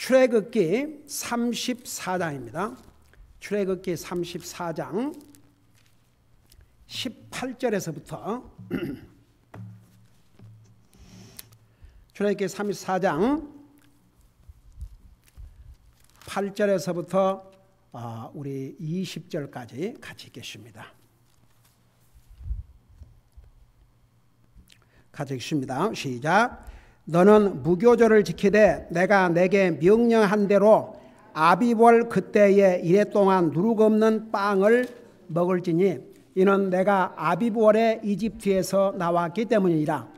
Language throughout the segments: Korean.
출애굽기 34장입니다. 출애굽기 34장 18절에서부터 출애굽기 34장 8절에서부터 우리 20절까지 같이 읽겠습니다. 같이 읽습니다. 시작. 너는 무교절을 지키되 내가 내게 명령한 대로 아비벌 그때에 이랫동안 누룩없는 빵을 먹을지니 이는 내가 아비벌의 이집트에서 나왔기 때문이라.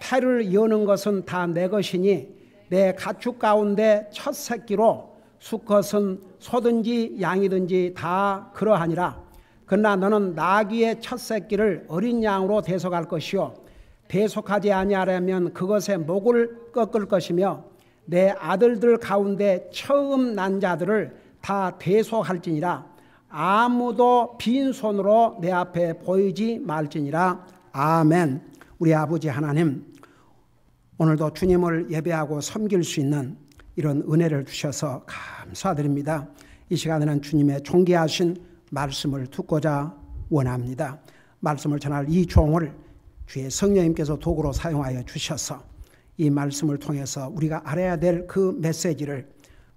태를 여는 것은 다 내 것이니 내 가축 가운데 첫 새끼로 수컷은 소든지 양이든지 다 그러하니라. 그러나 너는 나귀의 첫 새끼를 어린 양으로 대속할 것이요 대속하지 아니하려면 그것의 목을 꺾을 것이며 내 아들들 가운데 처음 난 자들을 다 대속할지니라. 아무도 빈손으로 내 앞에 보이지 말지니라. 아멘. 우리 아버지 하나님, 오늘도 주님을 예배하고 섬길 수 있는 이런 은혜를 주셔서 감사드립니다. 이 시간에는 주님의 존귀하신 말씀을 듣고자 원합니다. 말씀을 전할 이 종을 주의 성령님께서 도구로 사용하여 주셔서 이 말씀을 통해서 우리가 알아야 될 그 메시지를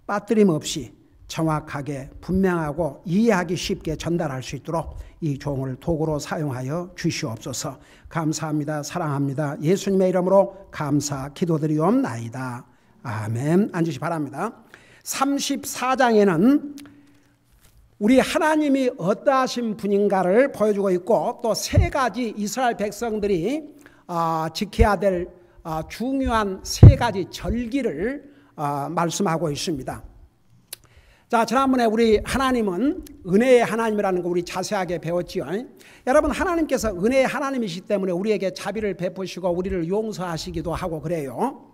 빠뜨림 없이 정확하게 분명하고 이해하기 쉽게 전달할 수 있도록 이 종을 도구로 사용하여 주시옵소서. 감사합니다. 사랑합니다. 예수님의 이름으로 감사 기도드리옵나이다. 아멘. 앉으시 바랍니다. 34장에는 우리 하나님이 어떠하신 분인가를 보여주고 있고 또 세 가지 이스라엘 백성들이 지켜야 될 중요한 세 가지 절기를 말씀하고 있습니다. 자, 지난번에 우리 하나님은 은혜의 하나님이라는 거 우리 자세하게 배웠지요. 여러분, 하나님께서 은혜의 하나님이시기 때문에 우리에게 자비를 베푸시고 우리를 용서하시기도 하고 그래요.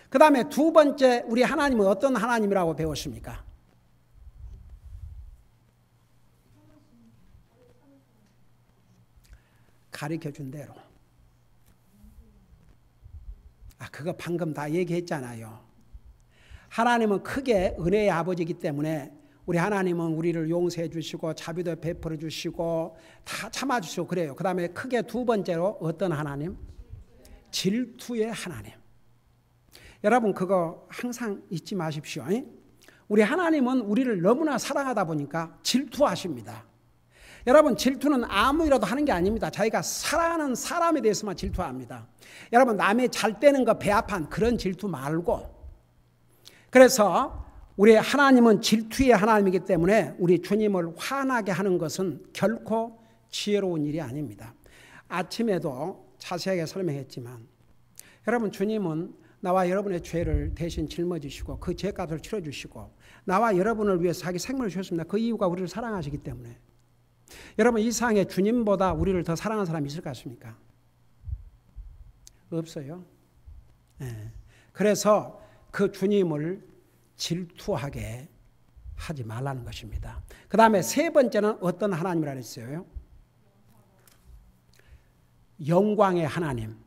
그 다음에 두 번째, 우리 하나님은 어떤 하나님이라고 배웠습니까? 가르쳐준 대로. 그거 방금 다 얘기했잖아요. 하나님은 크게 은혜의 아버지이기 때문에 우리 하나님은 우리를 용서해 주시고 자비도 베풀어 주시고 다 참아 주시고 그래요. 그 다음에 크게 두 번째로 어떤 하나님? 질투의 하나님. 여러분, 그거 항상 잊지 마십시오. 우리 하나님은 우리를 너무나 사랑하다 보니까 질투하십니다. 여러분, 질투는 아무 일이라도 하는 게 아닙니다. 자기가 사랑하는 사람에 대해서만 질투합니다. 여러분, 남의 잘 되는 거 배합한 그런 질투 말고, 그래서 우리 하나님은 질투의 하나님이기 때문에 우리 주님을 화나게 하는 것은 결코 지혜로운 일이 아닙니다. 아침에도 자세하게 설명했지만 여러분, 주님은 나와 여러분의 죄를 대신 짊어지시고 그 죄값을 치러주시고 나와 여러분을 위해서 자기 생명을 주셨습니다. 그 이유가 우리를 사랑하시기 때문에. 여러분, 이 세상에 주님보다 우리를 더 사랑하는 사람이 있을 것 같습니까? 없어요. 네. 그래서 그 주님을 질투하게 하지 말라는 것입니다. 그 다음에 세 번째는 어떤 하나님이라 했어요? 영광의 하나님.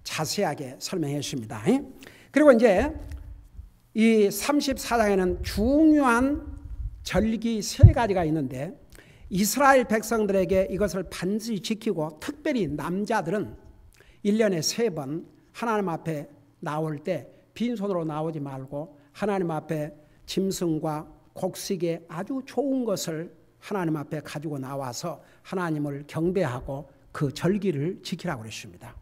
자세하게 설명했습니다. 그리고 이제 이 34장에는 중요한 절기 세 가지가 있는데 이스라엘 백성들에게 이것을 반드시 지키고 특별히 남자들은 1년에 3번 하나님 앞에 나올 때 빈손으로 나오지 말고 하나님 앞에 짐승과 곡식에 아주 좋은 것을 하나님 앞에 가지고 나와서 하나님을 경배하고 그 절기를 지키라고 그랬습니다.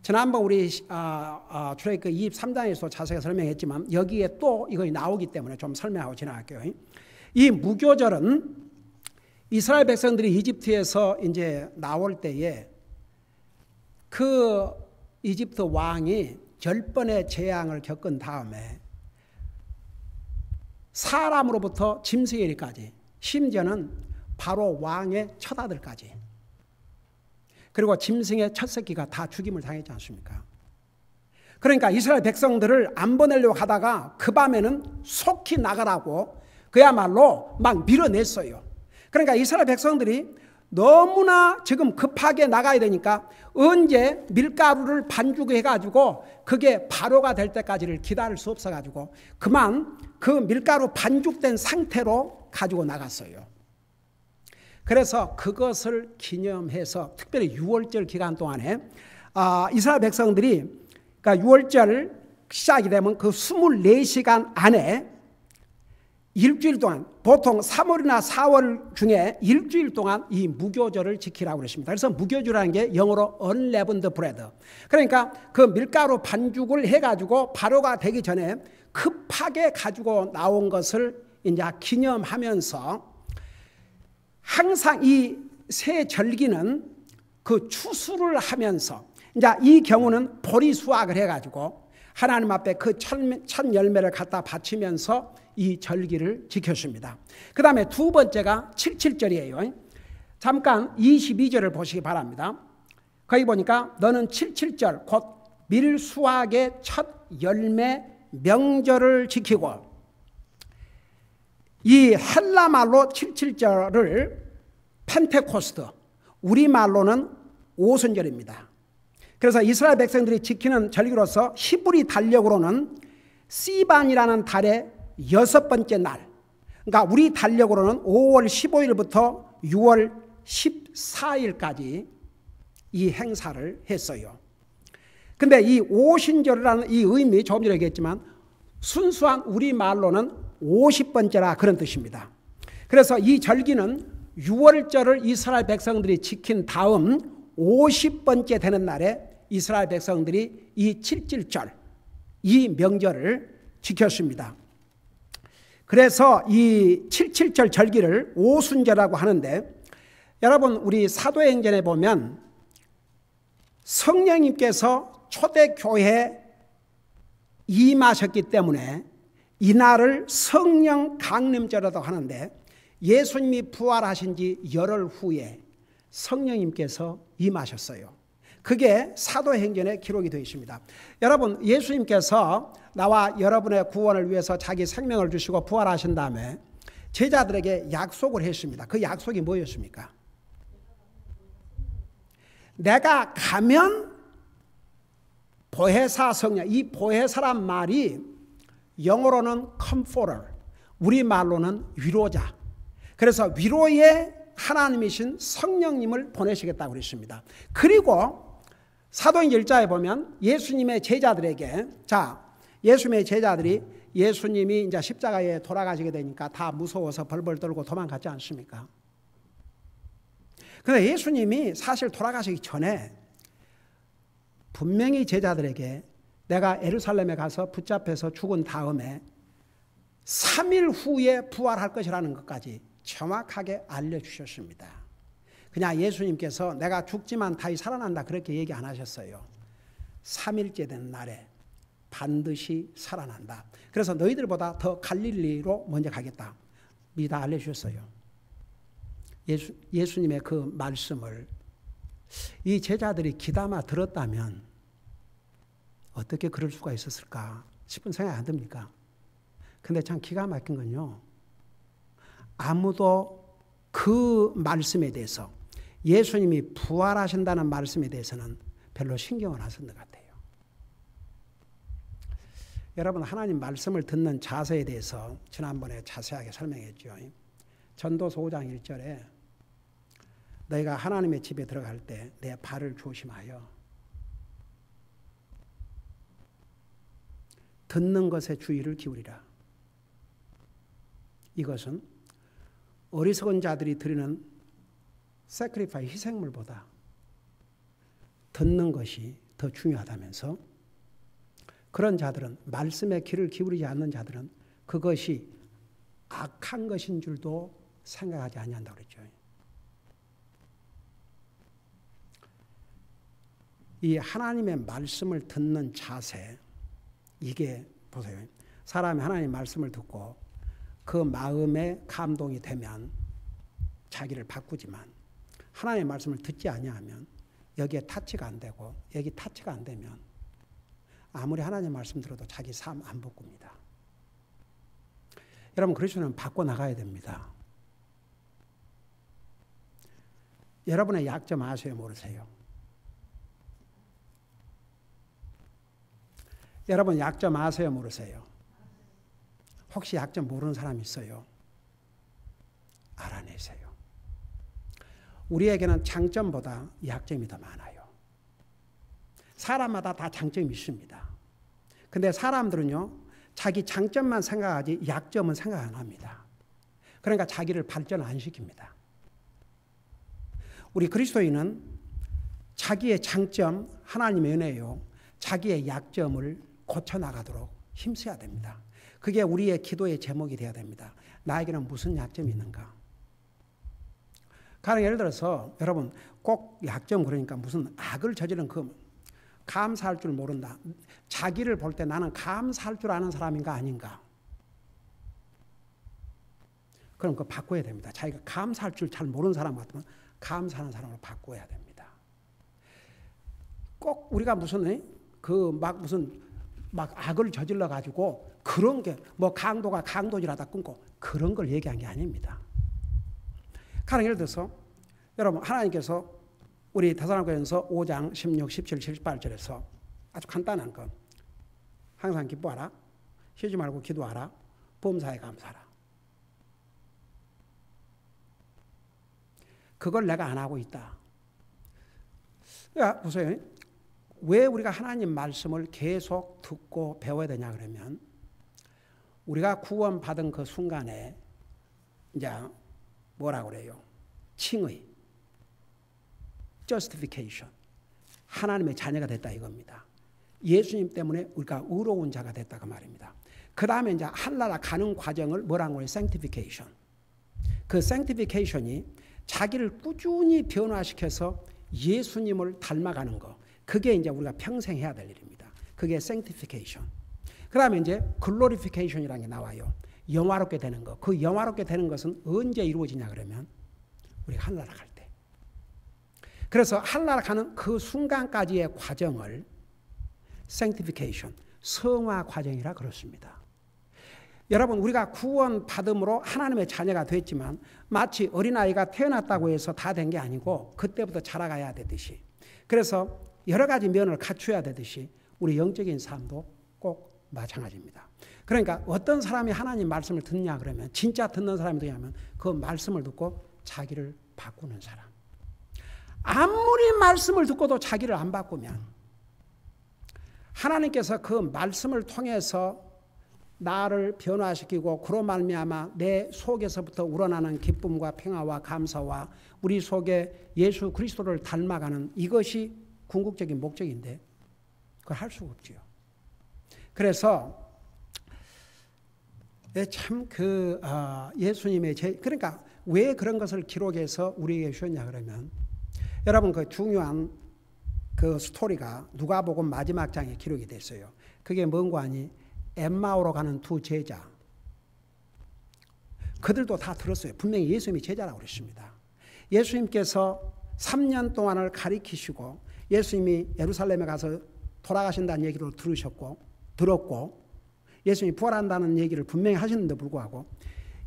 지난번 우리 출애굽기 23장에서 자세히 설명했지만 여기에 또 이것이 나오기 때문에 좀 설명하고 지나갈게요. 이 무교절은 이스라엘 백성들이 이집트에서 이제 나올 때에 그 이집트 왕이 10번의 재앙을 겪은 다음에 사람으로부터 짐승에게까지 심지어는 바로 왕의 처아들까지 그리고 짐승의 첫 새끼가 다 죽임을 당했지 않습니까? 그러니까 이스라엘 백성들을 안 보내려고 하다가 그 밤에는 속히 나가라고 그야말로 막 밀어냈어요. 그러니까 이스라엘 백성들이 너무나 지금 급하게 나가야 되니까 언제 밀가루를 반죽해가지고 그게 발효가 될 때까지를 기다릴 수 없어가지고 그만 그 밀가루 반죽된 상태로 가지고 나갔어요. 그래서 그것을 기념해서 특별히 유월절 기간 동안에 이스라엘 백성들이 그러니까 유월절 시작이 되면 그 24시간 안에 일주일 동안 보통 3월이나 4월 중에 일주일 동안 이 무교절을 지키라고 그랬습니다. 그래서 무교절이라는 게 영어로 unleavened bread. 그러니까 그 밀가루 반죽을 해가지고 발효가 되기 전에 급하게 가지고 나온 것을 이제 기념하면서 항상 이 새 절기는 그 추수를 하면서 이제 이 경우는 보리 수확을 해가지고 하나님 앞에 그 첫 열매를 갖다 바치면서 이 절기를 지켰습니다. 그 다음에 두 번째가 칠칠절이에요. 잠깐 22절을 보시기 바랍니다. 거기 보니까 너는 칠칠절 곧 밀수확의 첫 열매 명절을 지키고 이 헬라 말로 칠칠절을 펜테코스트 우리말로는 오순절입니다. 그래서 이스라엘 백성들이 지키는 절기로서 히브리 달력으로는 시반이라는 달의 6번째 날, 그러니까 우리 달력으로는 5월 15일부터 6월 14일까지 이 행사를 했어요. 근데 이 오순절이라는 이 의미 조금 전에 얘기했지만 순수한 우리말로는 50번째라 그런 뜻입니다. 그래서 이 절기는 6월절을 이스라엘 백성들이 지킨 다음 50번째 되는 날에 이스라엘 백성들이 이 칠칠절, 이 명절을 지켰습니다. 그래서 이 칠칠절 절기를 오순절이라고 하는데 여러분 우리 사도행전에 보면 성령님께서 초대교회에 임하셨기 때문에 이날을 성령 강림절이라고 하는데 예수님이 부활하신 지 열흘 후에 성령님께서 임하셨어요. 그게 사도행전에 기록이 되어 있습니다. 여러분 예수님께서 나와 여러분의 구원을 위해서 자기 생명을 주시고 부활하신 다음에 제자들에게 약속을 했습니다. 그 약속이 뭐였습니까? 내가 가면 보혜사 성령, 이 보혜사란 말이 영어로는 comforter, 우리말로는 위로자. 그래서 위로의 하나님이신 성령님을 보내시겠다고 그랬습니다. 그리고 사도행전 1장에 보면 예수님의 제자들에게 예수님의 제자들이 예수님이 이제 십자가에 돌아가시게 되니까 다 무서워서 벌벌 떨고 도망갔지 않습니까? 그런데 예수님이 사실 돌아가시기 전에 분명히 제자들에게 내가 예루살렘에 가서 붙잡혀서 죽은 다음에 3일 후에 부활할 것이라는 것까지 정확하게 알려주셨습니다. 그냥 예수님께서 내가 죽지만 다시 살아난다 그렇게 얘기 안 하셨어요. 3일째 된 날에 반드시 살아난다. 그래서 너희들보다 더 갈릴리로 먼저 가겠다. 미리 다 알려주셨어요. 예수님의 그 말씀을 이 제자들이 귀담아 들었다면 어떻게 그럴 수가 있었을까 싶은 생각이 안 듭니까? 근데 참 기가 막힌 건요. 아무도 그 말씀에 대해서 예수님이 부활하신다는 말씀에 대해서는 별로 신경을 안 쓴 것 같아요. 여러분 하나님 말씀을 듣는 자세에 대해서 지난번에 자세하게 설명했죠. 전도서 5장 1절에 너희가 하나님의 집에 들어갈 때 내 발을 조심하여 듣는 것에 주의를 기울이라. 이것은 어리석은 자들이 드리는 세크리파이 희생물보다 듣는 것이 더 중요하다면서 그런 자들은 말씀에 귀를 기울이지 않는 자들은 그것이 악한 것인 줄도 생각하지 아니한다고 그랬죠. 이 하나님의 말씀을 듣는 자세 이게 보세요. 사람이 하나님의 말씀을 듣고 그 마음에 감동이 되면 자기를 바꾸지만 하나님의 말씀을 듣지 아니하면 여기에 타치가 안 되고 여기 타치가 안 되면 아무리 하나님의 말씀 들어도 자기 삶 안 바꿉니다. 여러분 그리스도는 바꿔 나가야 됩니다. 여러분의 약점 아세요, 모르세요? 여러분 약점 아세요, 모르세요? 혹시 약점 모르는 사람 있어요? 알아내세요. 우리에게는 장점보다 약점이 더 많아요. 사람마다 다 장점이 있습니다. 근데 사람들은요, 자기 장점만 생각하지 약점은 생각 안 합니다. 그러니까 자기를 발전 안 시킵니다. 우리 그리스도인은 자기의 장점, 하나님의 은혜요, 자기의 약점을 고쳐나가도록 힘써야 됩니다. 그게 우리의 기도의 제목이 되어야 됩니다. 나에게는 무슨 약점이 있는가? 가령 예를 들어서 여러분 꼭 약점 그러니까 무슨 악을 저지른 그 감사할 줄 모른다. 자기를 볼 때 나는 감사할 줄 아는 사람인가 아닌가? 그럼 그거 바꿔야 됩니다. 자기가 감사할 줄 잘 모르는 사람 같으면 감사하는 사람으로 바꿔야 됩니다. 꼭 우리가 무슨 악을 저질러 가지고 그런 게 뭐 강도가 강도질하다 끊고 그런 걸 얘기한 게 아닙니다. 가령 예를 들어서 여러분 하나님께서 우리 데살로니가전서 5장 16, 17, 18절에서 아주 간단한 거 항상 기뻐하라, 쉬지 말고 기도하라, 범사에 감사하라. 그걸 내가 안 하고 있다. 야, 보세요. 왜 우리가 하나님 말씀을 계속 듣고 배워야 되냐 그러면 우리가 구원받은 그 순간에 이제 뭐라고 그래요? 칭의, justification, 하나님의 자녀가 됐다 이겁니다. 예수님 때문에 우리가 의로운 자가 됐다고 말입니다. 그 다음에 이제 하늘나라 가는 과정을 뭐라고 해요? sanctification. 그 sanctification이 자기를 꾸준히 변화시켜서 예수님을 닮아가는 거. 그게 이제 우리가 평생 해야 될 일입니다. 그게 sanctification. 그 다음에 이제 glorification이라는 게 나와요. 영화롭게 되는 거. 그 영화롭게 되는 것은 언제 이루어지냐 그러면 우리가 하늘나라 갈 때. 그래서 하늘나라 가는 그 순간까지의 과정을 sanctification, 성화 과정이라 그렇습니다. 여러분 우리가 구원 받음으로 하나님의 자녀가 됐지만 마치 어린아이가 태어났다고 해서 다 된 게 아니고 그때부터 자라가야 되듯이 그래서 여러 가지 면을 갖춰야 되듯이 우리 영적인 삶도 꼭 마찬가지입니다. 그러니까 어떤 사람이 하나님 말씀을 듣냐 그러면 진짜 듣는 사람이 되냐면 그 말씀을 듣고 자기를 바꾸는 사람. 아무리 말씀을 듣고도 자기를 안 바꾸면 하나님께서 그 말씀을 통해서 나를 변화시키고 그로 말미암아 내 속에서부터 우러나는 기쁨과 평화와 감사와 우리 속에 예수 그리스도를 닮아가는 이것이 궁극적인 목적인데 그걸 할 수가 없지요. 그래서 참 예수님의 그러니까 왜 그런 것을 기록해서 우리에게 주셨냐 그러면 여러분 그 중요한 그 스토리가 누가복음 마지막 장에 기록이 됐어요. 그게 뭔가 하니 엠마오로 가는 두 제자. 그들도 다 들었어요. 분명히 예수님이 제자라고 그랬습니다. 예수님께서 3년 동안을 가리키시고 예수님이 예루살렘에 가서 돌아가신다는 얘기를 들었고 예수님이 부활한다는 얘기를 분명히 하시는데 불구하고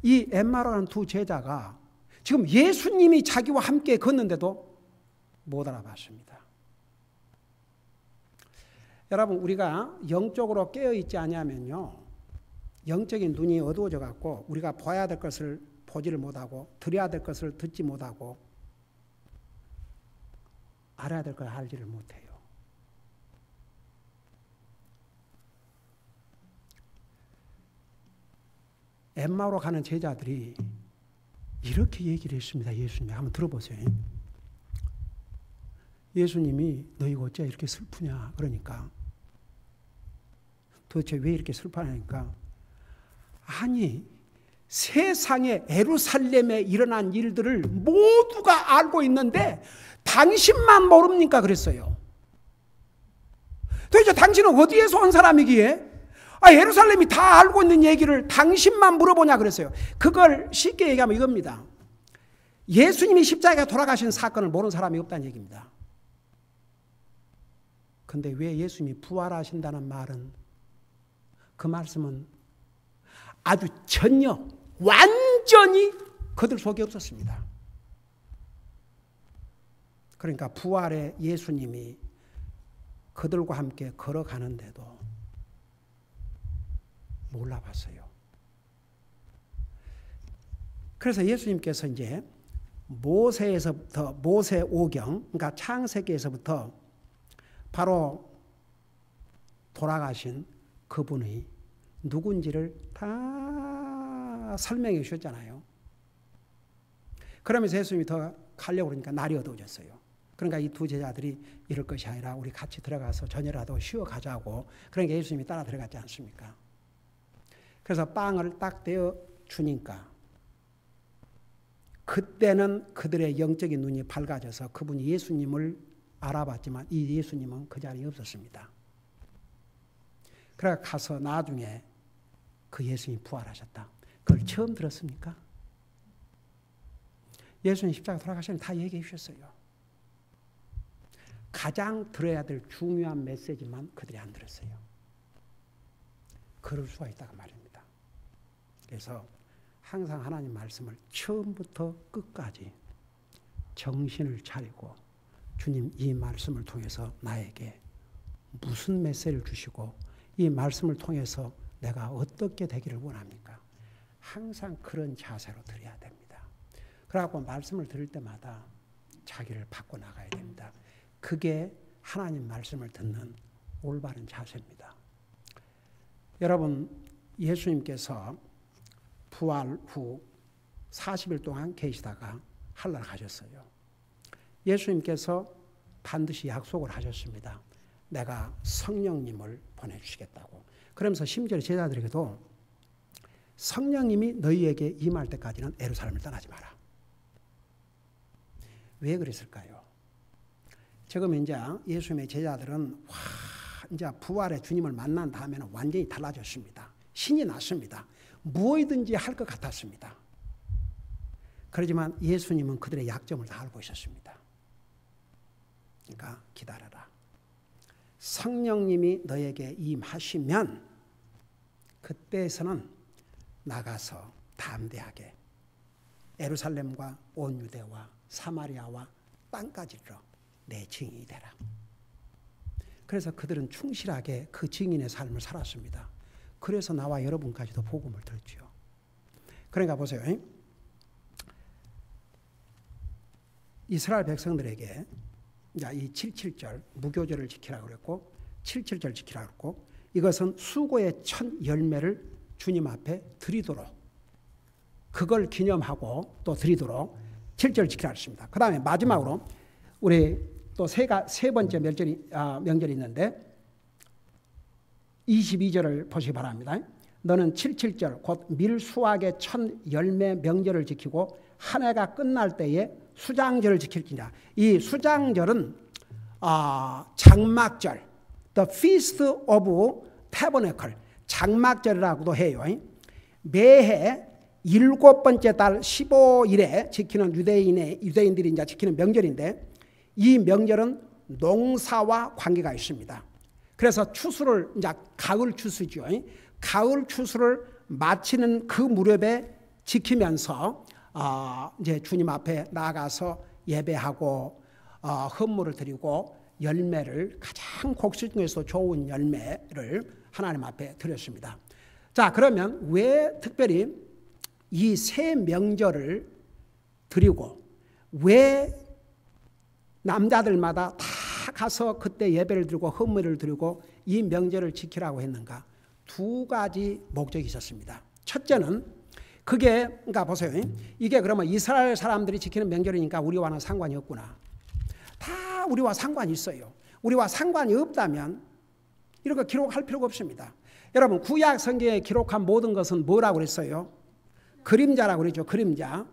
이 엠마오로 가는 두 제자가 지금 예수님이 자기와 함께 걷는데도 못 알아봤습니다. 여러분 우리가 영적으로 깨어있지 않으면요 영적인 눈이 어두워져 갖고 우리가 봐야 될 것을 보지를 못하고 들어야 될 것을 듣지 못하고 알아야 될 걸 알지를 못해요. 엠마오로 가는 제자들이 이렇게 얘기를 했습니다. 예수님이 한번 들어보세요. 예수님이 너희가 어째 이렇게 슬프냐 그러니까 도대체 왜 이렇게 슬퍼하니까 아니 세상에 예루살렘에 일어난 일들을 모두가 알고 있는데 당신만 모릅니까 그랬어요. 도대체 당신은 어디에서 온 사람이기에 예루살렘이 다 알고 있는 얘기를 당신만 물어보냐 그랬어요. 그걸 쉽게 얘기하면 이겁니다. 예수님이 십자가에 돌아가신 사건을 모르는 사람이 없다는 얘기입니다. 근데 왜 예수님이 부활하신다는 말은 그 말씀은 아주 완전히 그들 속에 없었습니다. 그러니까 부활의 예수님이 그들과 함께 걸어가는데도 몰라봤어요. 그래서 예수님께서 이제 모세에서부터 모세 오경, 그러니까 창세기에서부터 바로 돌아가신 그분이 누군지를 다 설명해 주셨잖아요. 그러면서 예수님이 더 가려고 그러니까 날이 어두워졌어요. 그러니까 이 두 제자들이 이럴 것이 아니라 우리 같이 들어가서 저녁이라도 쉬어가자고. 그러니까 예수님이 따라 들어갔지 않습니까? 그래서 빵을 딱 떼어 주니까 그때는 그들의 영적인 눈이 밝아져서 그분이 예수님을 알아봤지만 이 예수님은 그 자리에 없었습니다. 그래서 가서 나중에 그 예수님이 부활하셨다. 그걸 처음 들었습니까? 예수님 십자가 돌아가시는 다 얘기해 주셨어요. 가장 들어야 될 중요한 메시지만 그들이 안 들었어요. 그럴 수가 있다고 말입니다. 그래서 항상 하나님 말씀을 처음부터 끝까지 정신을 차리고 주님 이 말씀을 통해서 나에게 무슨 메시지를 주시고 이 말씀을 통해서 내가 어떻게 되기를 원합니까? 항상 그런 자세로 드려야 됩니다. 그래갖고 말씀을 들을 때마다 자기를 바꿔 나가야 됩니다. 그게 하나님 말씀을 듣는 올바른 자세입니다. 여러분, 예수님께서 부활 후 40일 동안 계시다가 하늘나라 가셨어요. 예수님께서 반드시 약속을 하셨습니다. 내가 성령님을 보내주시겠다고. 그러면서 심지어 제자들에게도 성령님이 너희에게 임할 때까지는 예루살렘을 떠나지 마라. 왜 그랬을까요? 지금 이제 예수님의 제자들은 이제 부활의 주님을 만난 다음에는 완전히 달라졌습니다. 신이 났습니다. 무엇이든지 할 것 같았습니다. 그렇지만 예수님은 그들의 약점을 다 알고 있었습니다. 그러니까 기다려라. 성령님이 너에게 임하시면 그때에서는 나가서 담대하게 예루살렘과 온 유대와 사마리아와 땅까지 이르러 내 증인이 되라. 그래서 그들은 충실하게 그 증인의 삶을 살았습니다. 그래서 나와 여러분까지도 복음을 들었죠. 그러니까 보세요. 이스라엘 백성들에게 이 77절 무교절을 지키라고 그랬고 77절 지키라고 그랬고 이것은 수고의 첫 열매를 주님 앞에 드리도록 그걸 기념하고 또 드리도록 7절 지키라고 했습니다. 그 다음에 마지막으로 우리 또 세 번째 명절이 있는데 22절을 보시기 바랍니다. 너는 77절 곧 밀수확의 첫 열매 명절을 지키고 한 해가 끝날 때에 수장절을 지킬지니라. 이 수장절은 장막절, the feast of tabernacle, 장막절이라고도 해요. 매해 7번째 달 15일에 지키는 유대인들이 이제 지키는 명절인데 이 명절은 농사와 관계가 있습니다. 그래서 추수를 이제 가을 추수죠. 가을 추수를 마치는 그 무렵에 지키면서 이제 주님 앞에 나가서 예배하고 헌물을 드리고 열매를 가장 곡식 중에서 좋은 열매를 하나님 앞에 드렸습니다. 자, 그러면 왜 특별히 이 세 명절을 드리고 왜 남자들마다 다 가서 그때 예배를 드리고 헌물을 드리고 이 명절을 지키라고 했는가? 두 가지 목적이 있었습니다. 첫째는 그게 그러니까 보세요. 이게 그러면 이스라엘 사람들이 지키는 명절이니까 우리와는 상관이 없구나. 다 우리와 상관이 있어요. 우리와 상관이 없다면 이렇게 기록할 필요가 없습니다. 여러분 구약 성경에 기록한 모든 것은 뭐라고 그랬어요? 그림자라고 그러죠. 그림자.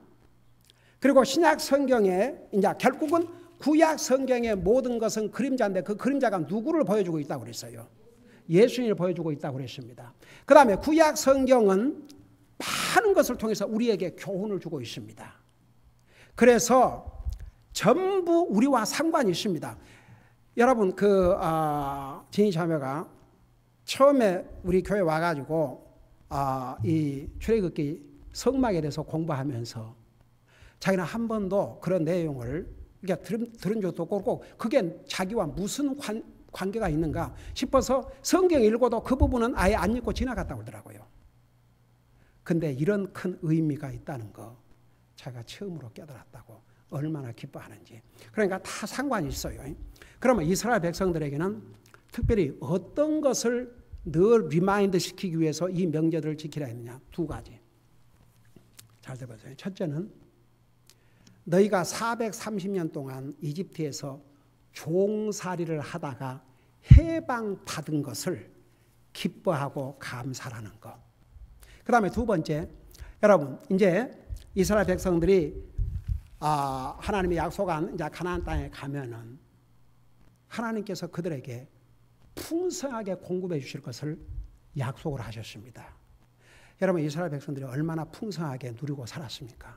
그리고 신약 성경에 이제 결국은 구약 성경의 모든 것은 그림자인데 그 그림자가 누구를 보여주고 있다고 그랬어요? 예수님을 보여주고 있다고 그랬습니다. 그 다음에 구약 성경은 많은 것을 통해서 우리에게 교훈을 주고 있습니다. 그래서 전부 우리와 상관이 있습니다. 여러분 진희 자매가 처음에 우리 교회 와가지고 이 출애굽기 성막에 대해서 공부하면서 자기는 한 번도 그런 내용을 그러니까 들은 적도 없고 그게 자기와 무슨 관계가 있는가 싶어서 성경 읽어도 그 부분은 아예 안 읽고 지나갔다고 그러더라고요. 근데 이런 큰 의미가 있다는 거 자기가 처음으로 깨달았다고 얼마나 기뻐하는지. 그러니까 다 상관이 있어요. 그러면 이스라엘 백성들에게는 특별히 어떤 것을 늘 리마인드 시키기 위해서 이 명절을 지키려 했느냐. 두 가지. 잘 들어보세요. 첫째는 너희가 430년 동안 이집트에서 종살이를 하다가 해방받은 것을 기뻐하고 감사하는 것. 그 다음에 두 번째, 여러분 이제 이스라엘 백성들이 하나님이 약속한 이제 가나안 땅에 가면은 하나님께서 그들에게 풍성하게 공급해 주실 것을 약속을 하셨습니다. 여러분 이스라엘 백성들이 얼마나 풍성하게 누리고 살았습니까?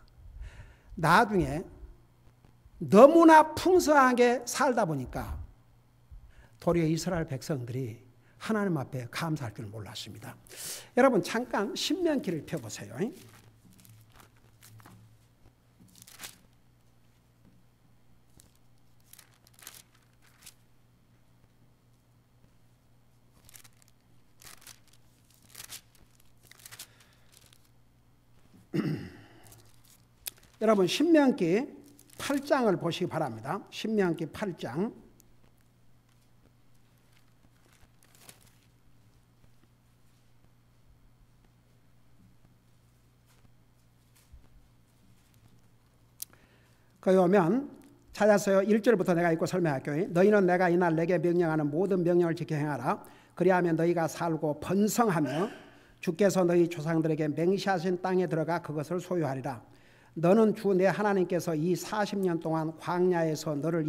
나중에 너무나 풍성하게 살다 보니까 도리어 이스라엘 백성들이 하나님 앞에 감사할 줄 몰랐습니다. 여러분 잠깐 신명기를 펴보세요. 여러분 신명기 8장을 보시기 바랍니다. 신명기 8장. 거기 오면 찾았어요. 1절부터 내가 읽고 설명할게요. 너희는 내가 이날 내게 명령하는 모든 명령을 지켜 행하라. 그리하면 너희가 살고 번성하며 주께서 너희 조상들에게 맹시하신 땅에 들어가 그것을 소유하리라. 너는 주 내 하나님께서 이 40년 동안 광야에서 너를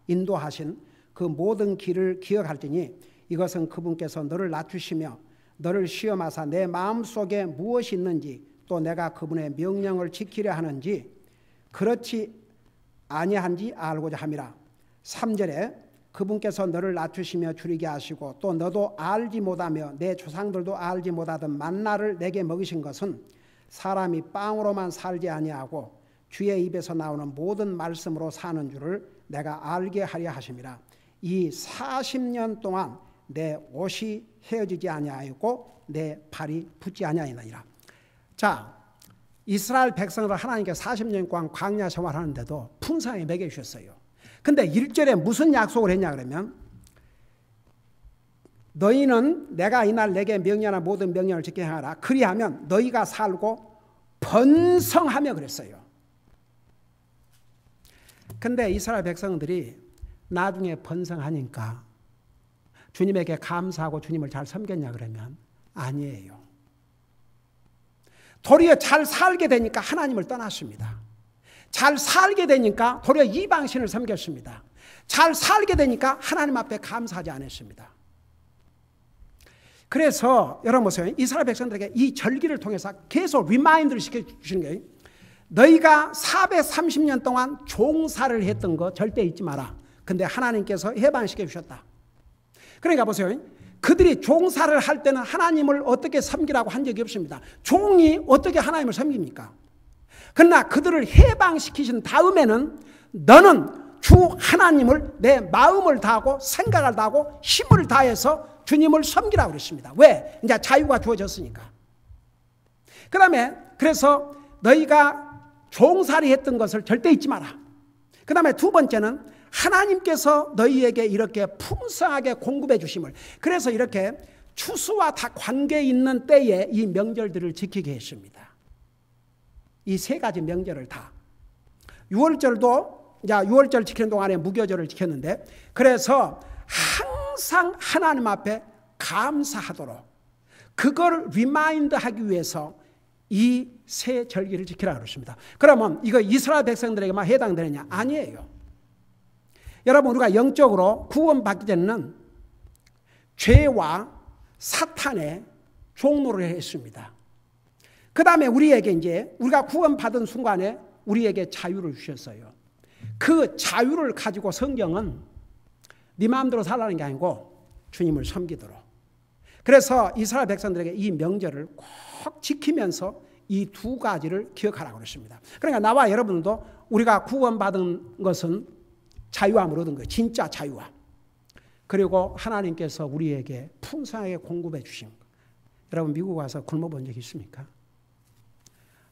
인도하신 그 모든 길을 기억할지니 이것은 그분께서 너를 낮추시며 너를 시험하사 내 마음속에 무엇이 있는지 또 내가 그분의 명령을 지키려 하는지 그렇지 아니한지 알고자 함이라. 3절에 그분께서 너를 낮추시며 줄이게 하시고 또 너도 알지 못하며 내 조상들도 알지 못하던 만나를 내게 먹이신 것은 사람이 빵으로만 살지 아니하고 주의 입에서 나오는 모든 말씀으로 사는 줄을 내가 알게 하려 하심이라. 이 40년 동안 내 옷이 헤어지지 아니하였고 내 발이 붓지 아니하였느니라. 자, 이스라엘 백성을 하나님께 40년 동안 광야 생활하는데도 풍성하게 먹여주셨어요. 근데 1절에 무슨 약속을 했냐 그러면 너희는 내가 이날 내게 명령한 모든 명령을 지켜 행하라. 그리하면 너희가 살고 번성하며 그랬어요. 근데 이스라엘 백성들이 나중에 번성하니까 주님에게 감사하고 주님을 잘 섬겼냐 그러면 아니에요. 도리어 잘 살게 되니까 하나님을 떠났습니다. 잘 살게 되니까 도리어 이방신을 섬겼습니다. 잘 살게 되니까 하나님 앞에 감사하지 않았습니다. 그래서 여러분 보세요. 이스라엘 백성들에게 이 절기를 통해서 계속 리마인드를 시켜주시는 거예요. 너희가 430년 동안 종살을 했던 거 절대 잊지 마라. 근데 하나님께서 해방시켜 주셨다. 그러니까 보세요. 그들이 종살을 할 때는 하나님을 어떻게 섬기라고 한 적이 없습니다. 종이 어떻게 하나님을 섬깁니까? 그러나 그들을 해방시키신 다음에는 너는 주 하나님을 내 마음을 다하고 생각을 다하고 힘을 다해서 주님을 섬기라고 그랬습니다. 왜? 이제 자유가 주어졌으니까. 그 다음에 그래서 너희가 종살이 했던 것을 절대 잊지 마라. 그 다음에 두 번째는 하나님께서 너희에게 이렇게 풍성하게 공급해 주심을, 그래서 이렇게 추수와 다 관계 있는 때에 이 명절들을 지키게 했습니다. 이 세 가지 명절을 다. 6월절도 이제 6월절 지키는 동안에 무교절을 지켰는데, 그래서 항상 하나님 앞에 감사하도록 그걸 리마인드 하기 위해서 이 세 절기를 지키라고 그랬습니다. 그러면 이거 이스라엘 백성들에게만 해당되느냐? 아니에요. 여러분, 우리가 영적으로 구원받기 전에는 죄와 사탄의 종노를 했습니다. 그 다음에 우리에게 이제 우리가 구원받은 순간에 우리에게 자유를 주셨어요. 그 자유를 가지고 성경은 네 마음대로 살라는 게 아니고 주님을 섬기도록. 그래서 이스라엘 백성들에게 이 명절을 꼭 지키면서 이 두 가지를 기억하라고 그랬습니다. 그러니까 나와 여러분도 우리가 구원받은 것은 자유함을 얻은 거예요. 진짜 자유함. 그리고 하나님께서 우리에게 풍성하게 공급해 주신 것. 여러분 미국 와서 굶어본 적 있습니까?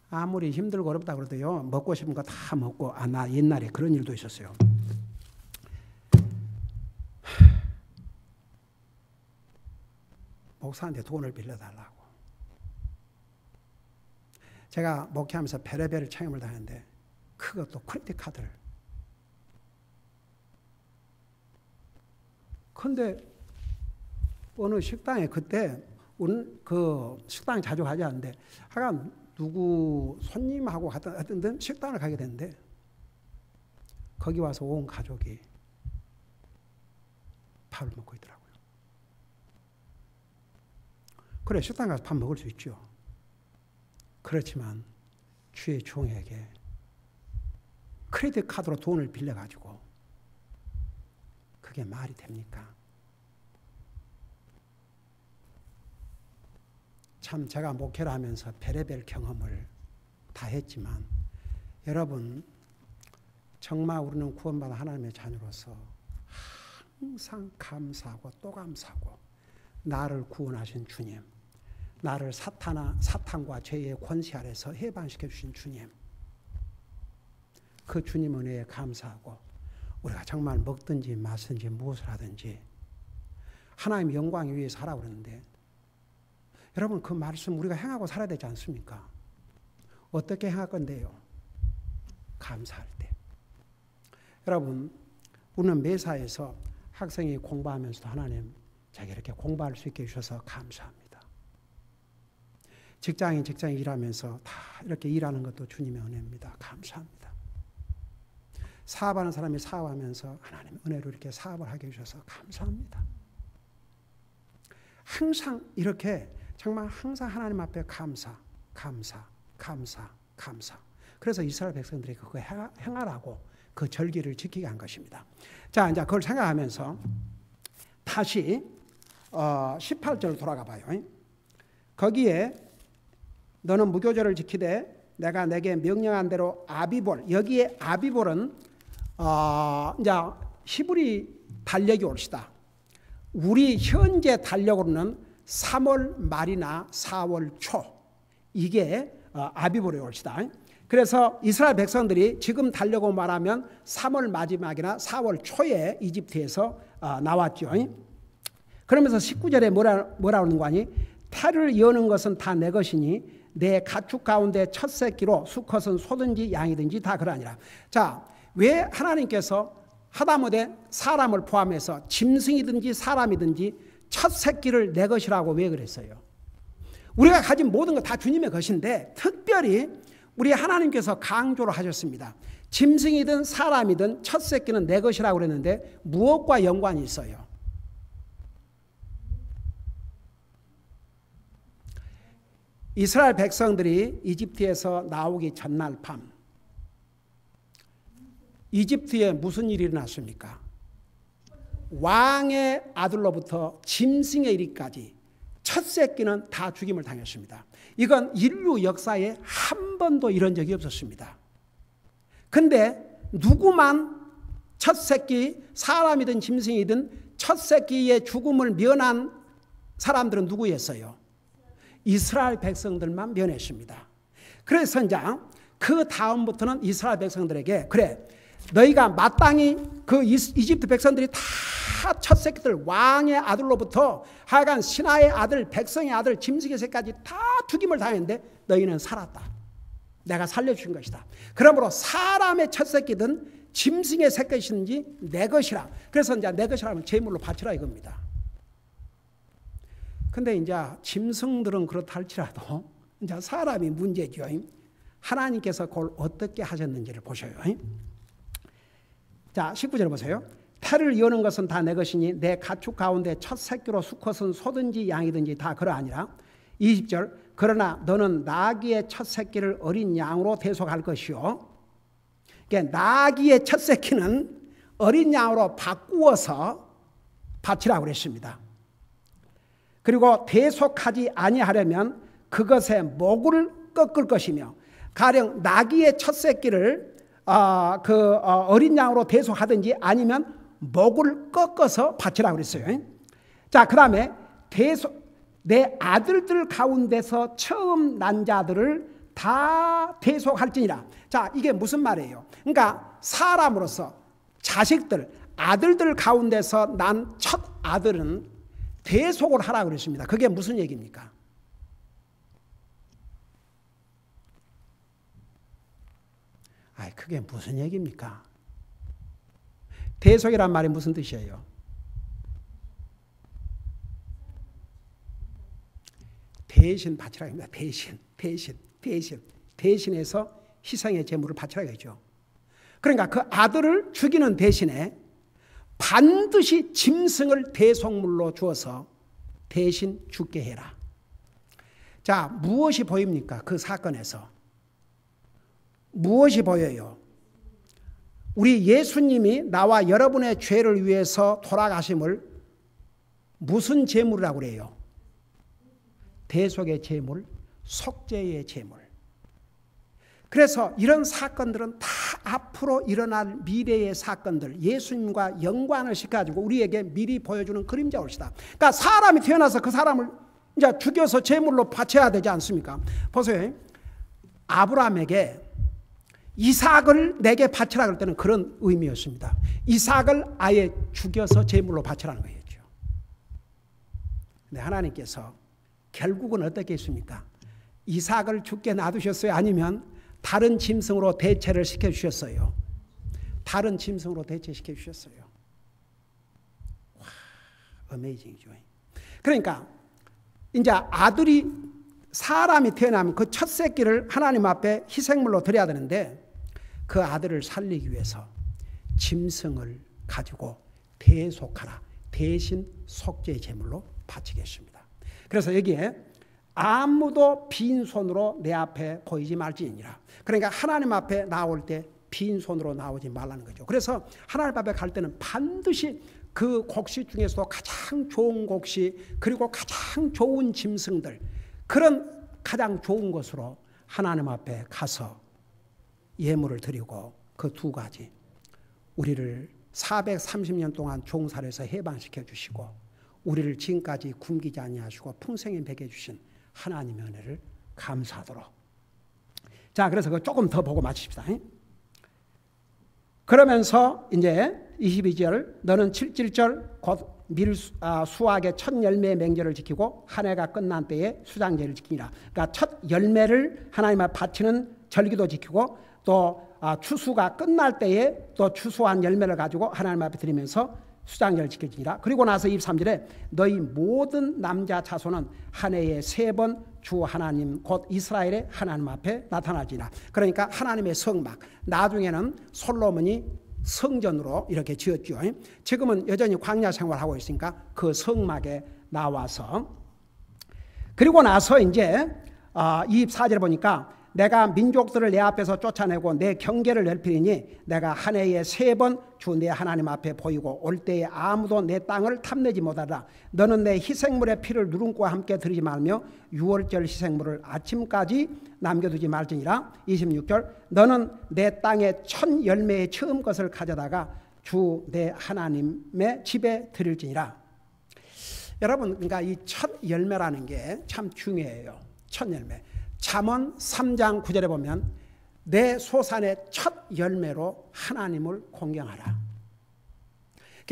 아무리 힘들고 어렵다 그래도요. 먹고 싶은 거 다 먹고 나 옛날에 그런 일도 있었어요. 목사한테 돈을 빌려달라고. 제가 목회하면서 별의별 체험을 다녔는데 그것도 크레딧 카드를. 근데 어느 식당에 그때 그 식당에 자주 가지 않는데 하여간 누구 손님하고 하여튼 식당을 가게 됐는데 거기 와서 온 가족이 밥을 먹고 있더라고요. 그래 식당 가서 밥 먹을 수 있죠. 그렇지만 주의 종에게 크레딧 카드로 돈을 빌려가지고 그게 말이 됩니까? 참 제가 목회를 하면서 별의별 경험을 다 했지만 여러분 정말 우리는 구원받은 하나님의 자녀로서 항상 감사하고 또 감사하고 나를 구원하신 주님, 나를 사탄과 죄의 권세 아래서 해방시켜 주신 주님, 그 주님 은혜에 감사하고 우리가 정말 먹든지 마든지 무엇을 하든지 하나님의 영광 위에 살아오고 그러는데 여러분 그 말씀 우리가 행하고 살아야 되지 않습니까? 어떻게 행할 건데요? 감사할 때. 여러분 우리는 매사에서 학생이 공부하면서도 하나님 자기 이렇게 공부할 수 있게 해주셔서 감사합니다. 직장인 일하면서 다 이렇게 일하는 것도 주님의 은혜입니다. 감사합니다. 사업하는 사람이 사업하면서 하나님 은혜로 이렇게 사업을 하게 해주셔서 감사합니다. 항상 이렇게 정말 항상 하나님 앞에 감사. 그래서 이스라엘 백성들이 그거 행하라고 그 절기를 지키게 한 것입니다. 자, 이제 그걸 생각하면서 다시 18절 돌아가 봐요. 거기에 너는 무교절을 지키되 내가 내게 명령한 대로 아비볼, 여기에 아비볼은 이제 히브리 달력이 옳시다. 우리 현재 달력으로는 3월 말이나 4월 초 이게 아비볼이 옳시다. 그래서 이스라엘 백성들이 지금 달력으로 말하면 3월 마지막이나 4월 초에 이집트에서 나왔죠. 그러면서 19절에 뭐라 하는 거 아니? 태를 여는 것은 다 내 것이니 내 가축 가운데 첫 새끼로 수컷은 소든지 양이든지 다 그러하니라. 자, 왜 하나님께서 하다못해 사람을 포함해서 짐승이든지 사람이든지 첫 새끼를 내 것이라고 왜 그랬어요? 우리가 가진 모든 것 다 주님의 것인데 특별히 우리 하나님께서 강조를 하셨습니다. 짐승이든 사람이든 첫 새끼는 내 것이라고 그랬는데 무엇과 연관이 있어요? 이스라엘 백성들이 이집트에서 나오기 전날 밤 이집트에 무슨 일이 일어났습니까? 왕의 아들로부터 짐승의 이리까지 첫 새끼는 다 죽임을 당했습니다. 이건 인류 역사에 한 번도 이런 적이 없었습니다. 근데 누구만 첫 새끼, 사람이든 짐승이든 첫 새끼의 죽음을 면한 사람들은 누구였어요? 이스라엘 백성들만 면했습니다. 그래서 이제 그 다음부터는 이스라엘 백성들에게 그래 너희가 마땅히 그 이집트 백성들이 다 첫 새끼들 왕의 아들로부터 하여간 신하의 아들, 백성의 아들, 짐승의 새까지 다 죽임을 당했는데 너희는 살았다. 내가 살려준 것이다. 그러므로 사람의 첫 새끼든 짐승의 새것이든지 내 것이라. 그래서 이제 내 것이라면 제물로 바치라 이겁니다. 근데 이제 짐승들은 그렇다 할지라도 이제 사람이 문제죠. 하나님께서 그걸 어떻게 하셨는지를 보셔요. 자, 19절 보세요. 태를 여는 것은 다 내 것이니 내 가축 가운데 첫 새끼로 수컷은 소든지 양이든지 다 그러하니라. 20절 그러나 너는 나귀의 첫 새끼를 어린 양으로 대속할 것이요. 그러니까 나귀의 첫 새끼는 어린 양으로 바꾸어서 바치라고 그랬습니다. 그리고 대속하지 아니하려면 그것의 목을 꺾을 것이며 가령 나귀의 첫 새끼를 어린 양으로 대속하든지 아니면 목을 꺾어서 바치라고 그랬어요. 자, 그 다음에 내 아들들 가운데서 처음 난 자들을 다 대속할지니라. 자, 이게 무슨 말이에요? 그러니까 사람으로서 자식들, 아들들 가운데서 난 첫 아들은 대속을 하라고 그랬습니다. 그게 무슨 얘기입니까? 그게 무슨 얘기입니까? 대속이란 말이 무슨 뜻이에요? 대신 바치라 합니다. 대신해서 희생의 제물을 바치라 하죠. 그러니까 그 아들을 죽이는 대신에 반드시 짐승을 대속물로 주어서 대신 죽게 해라. 자, 무엇이 보입니까? 그 사건에서 무엇이 보여요? 우리 예수님이 나와 여러분의 죄를 위해서 돌아가심을 무슨 제물이라고 그래요? 대속의 제물, 속죄의 제물. 그래서 이런 사건들은 다 앞으로 일어날 미래의 사건들, 예수님과 연관을 시켜가지고 우리에게 미리 보여주는 그림자올시다. 그러니까 사람이 태어나서 그 사람을 이제 죽여서 제물로 바쳐야 되지 않습니까? 보세요. 아브라함에게 이삭을 내게 바치라 그럴 때는 그런 의미였습니다. 이삭을 아예 죽여서 제물로 바치라는 거였죠. 근데 하나님께서 결국은 어떻게 했습니까? 이삭을 죽게 놔두셨어요? 아니면 다른 짐승으로 대체를 시켜주셨어요? 다른 짐승으로 대체시켜 주셨어요. 와, 어메이징이죠. 그러니까 이제 아들이 사람이 태어나면 그 첫 새끼를 하나님 앞에 희생물로 드려야 되는데 그 아들을 살리기 위해서 짐승을 가지고 대속하라. 대신 속죄 제물로 바치겠습니다. 그래서 여기에 아무도 빈손으로 내 앞에 보이지 말지니라. 그러니까 하나님 앞에 나올 때 빈손으로 나오지 말라는 거죠. 그래서 하나님 앞에 갈 때는 반드시 그 곡식 중에서도 가장 좋은 곡식 그리고 가장 좋은 짐승들 그런 가장 좋은 것으로 하나님 앞에 가서 예물을 드리고 그 두 가지 우리를 430년 동안 종살에서 해방시켜 주시고 우리를 지금까지 굶기지 아니하시고 풍성히 먹여 주신 하나님의 은혜를 감사하도록. 자, 그래서 그거 조금 더 보고 마칩시다. 그러면서 이제 22절 너는 7절 곧 수확의 첫 열매의 맹절을 지키고 한 해가 끝난 때에 수장제를 지키니라. 그러니까 첫 열매를 하나님 앞에 바치는 절기도 지키고 또 추수가 끝날 때에 또 추수한 열매를 가지고 하나님 앞에 드리면서 수장제를 지켜지니라. 그리고 나서 23절에 너희 모든 남자 자손은 한 해에 3번 주 하나님 곧 이스라엘의 하나님 앞에 나타나지나. 그러니까 하나님의 성막, 나중에는 솔로몬이 성전으로 이렇게 지었죠. 지금은 여전히 광야 생활하고 있으니까 그 성막에 나와서 그리고 나서 이제 24절에 보니까 내가 민족들을 내 앞에서 쫓아내고 내 경계를 넓히니 내가 한 해에 3번 주 내 하나님 앞에 보이고 올 때에 아무도 내 땅을 탐내지 못하라. 너는 내 희생물의 피를 누룩과 함께 드리지 말며 유월절 희생물을 아침까지 남겨두지 말지니라. 26절 너는 내 땅의 첫 열매의 처음 것을 가져다가 주 내 하나님의 집에 드릴지니라. 여러분, 그러니까 이 첫 열매라는 게 참 중요해요. 첫 열매. 잠언 3장 9절에 보면 내 소산의 첫 열매로 하나님을 공경하라.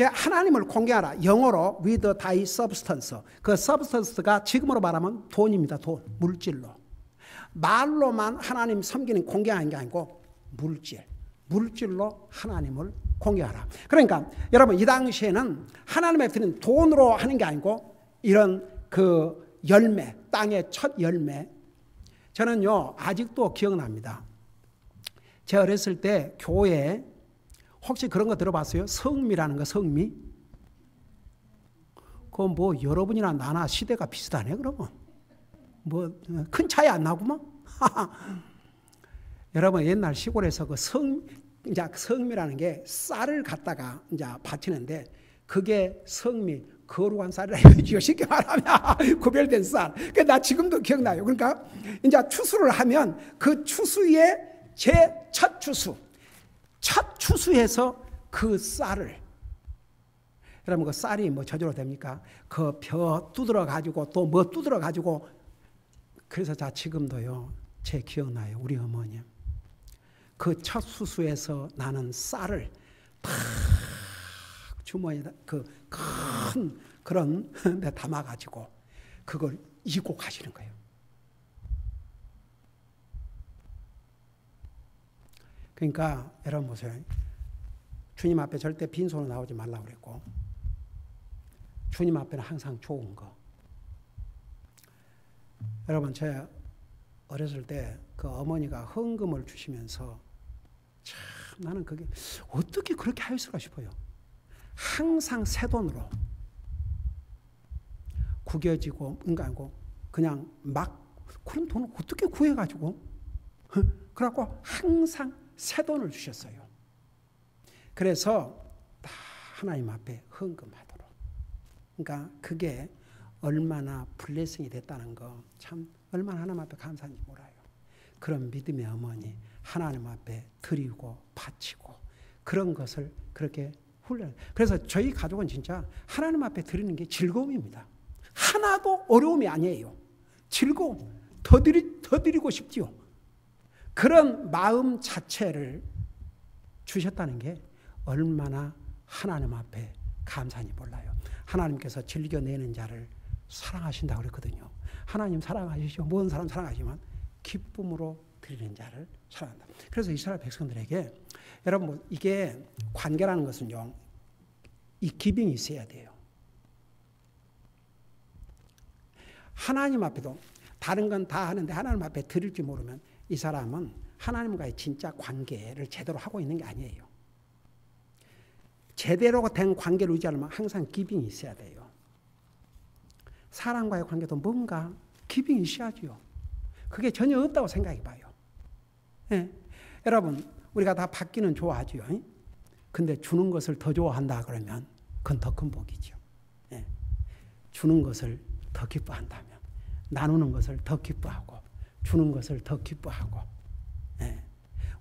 하나님을 공경하라. 영어로 with thy substance. 그 substance가 지금으로 말하면 돈입니다. 돈, 물질로. 말로만 하나님 섬기는 공경하는 게 아니고 물질로 하나님을 공경하라. 그러니까 여러분 이 당시에는 하나님의 드리는 돈으로 하는 게 아니고 이런 그 열매, 땅의 첫 열매. 저는요 아직도 기억납니다. 제가 어렸을 때 교회에 혹시 그런 거 들어봤어요? 성미라는 거, 성미? 그건 뭐 여러분이나 나나 시대가 비슷하네 그러면. 뭐 큰 차이 안 나구만. 여러분 옛날 시골에서 그 성미라는 게 쌀을 갖다가 이제 바치는데 그게 성미, 거룩한 쌀이라 이거지요. 쉽게 말하면 구별된 쌀. 나 지금도 기억나요. 그러니까 이제 추수를 하면 그 추수의 제 첫 추수에서 그 쌀을, 여러분 그 쌀이 뭐 저절로 됩니까? 그 벼 두드러 가지고 또 뭐 두드러 가지고, 그래서 자 지금도요 제 기억나요. 우리 어머니 그 첫 수수에서 나는 쌀을 탁 주머니에 그 큰 그런 데 담아가지고 그걸 이고 가시는 거예요. 그러니까 여러분 보세요. 주님 앞에 절대 빈손으로 나오지 말라고 그랬고, 주님 앞에는 항상 좋은 거. 여러분 제가 어렸을 때 그 어머니가 헌금을 주시면서 참 나는 그게 어떻게 그렇게 할 수가 싶어요. 항상 새 돈으로 구겨지고 그냥 막 그런 돈을 어떻게 구해가지고 그래갖고 항상 새 돈을 주셨어요. 그래서 다 하나님 앞에 헌금하도록. 그러니까 그게 얼마나 블레싱이 됐다는 거 참 얼마나 하나님 앞에 감사한지 몰라요. 그런 믿음의 어머니 하나님 앞에 드리고 바치고 그런 것을 그렇게 훈련. 그래서 저희 가족은 진짜 하나님 앞에 드리는 게 즐거움입니다. 하나도 어려움이 아니에요. 즐거움. 더 드리고 싶지요. 그런 마음 자체를 주셨다는 게 얼마나 하나님 앞에 감사한지 몰라요. 하나님께서 즐겨내는 자를 사랑하신다고 그랬거든요. 하나님 사랑하시죠. 모든 사람 사랑하지만 기쁨으로 드리는 자를 사랑한다. 그래서 이스라엘 백성들에게 여러분 이게 관계라는 것은요. 이 기빙이 있어야 돼요. 하나님 앞에도 다른 건 다 하는데 하나님 앞에 드릴 줄 모르면 이 사람은 하나님과의 진짜 관계를 제대로 하고 있는 게 아니에요. 제대로 된 관계를 유지하려면 항상 기빙이 있어야 돼요. 사람과의 관계도 뭔가 기빙이 있어야죠. 그게 전혀 없다고 생각해 봐요. 예. 여러분 우리가 다 받기는 좋아하죠. 근데 주는 것을 더 좋아한다 그러면 그건 더 큰 복이죠. 예. 주는 것을 더 기뻐한다면, 나누는 것을 더 기뻐하고 주는 것을 더 기뻐하고, 예.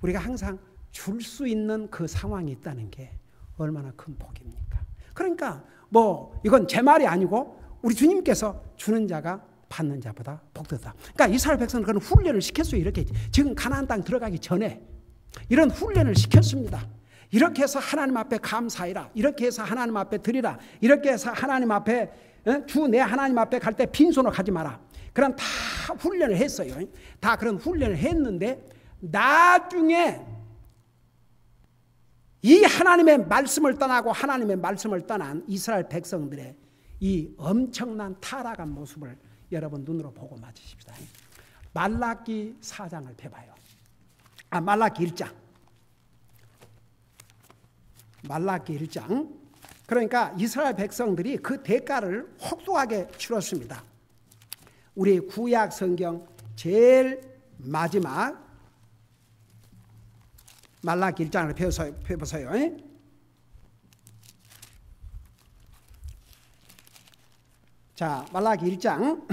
우리가 항상 줄 수 있는 그 상황이 있다는 게 얼마나 큰 복입니까? 그러니까 뭐 이건 제 말이 아니고 우리 주님께서 주는 자가 받는 자보다 복되다. 그러니까 이스라엘 백성은 그런 훈련을 시켰어요. 이렇게 지금 가나안 땅 들어가기 전에 이런 훈련을 시켰습니다. 이렇게 해서 하나님 앞에 감사해라. 이렇게 해서 하나님 앞에 드리라. 이렇게 해서 하나님 앞에 주 내 하나님 앞에 갈 때 빈손으로 가지 마라. 그런 다 훈련을 했어요. 다 그런 훈련을 했는데 나중에 이 하나님의 말씀을 떠나고 하나님의 말씀을 떠난 이스라엘 백성들의 이 엄청난 타락한 모습을 여러분 눈으로 보고 맞으십시다. 말라기 4장을 펴봐요. 말라기 1장. 말라기 1장. 그러니까 이스라엘 백성들이 그 대가를 혹독하게 치렀습니다. 우리 구약 성경 제일 마지막 말라기 1장을 펴보세요. 자, 말라기 1장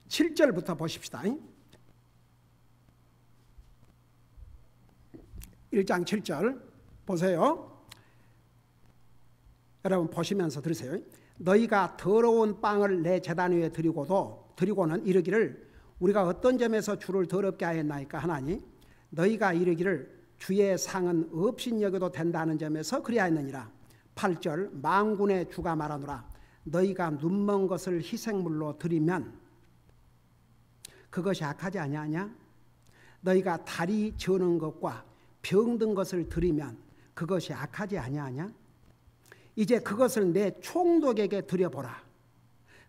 7절부터 보십시다. 1장 7절 보세요. 여러분 보시면서 들으세요. 너희가 더러운 빵을 내 제단 위에 드리고는 이르기를 우리가 어떤 점에서 주를 더럽게 하였나이까 하나니 너희가 이르기를 주의 상은 없인 여겨도 된다는 점에서 그리하였느니라. 8절 만군의 주가 말하노라. 너희가 눈먼 것을 희생물로 드리면 그것이 악하지 아니하냐? 너희가 다리 저는 것과 병든 것을 드리면 그것이 악하지 아니하냐? 이제 그것을 내 총독에게 드려보라.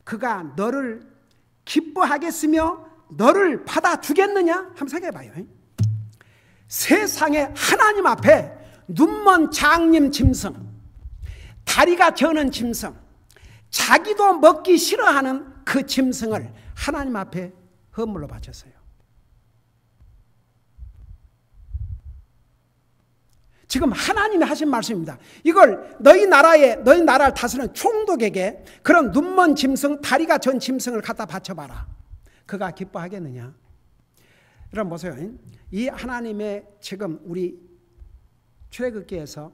그가 너를 기뻐하겠으며 너를 받아주겠느냐? 한번 생각해봐요. 세상에 하나님 앞에 눈먼 장님 짐승, 다리가 저는 짐승, 자기도 먹기 싫어하는 그 짐승을 하나님 앞에 헌물로 바쳤어요. 지금 하나님이 하신 말씀입니다. 이걸 너희 나라를 다스리는 총독에게 그런 눈먼 짐승, 다리가 전 짐승을 갖다 바쳐봐라. 그가 기뻐하겠느냐? 여러분 보세요. 이 하나님의 지금 우리 출애굽기에서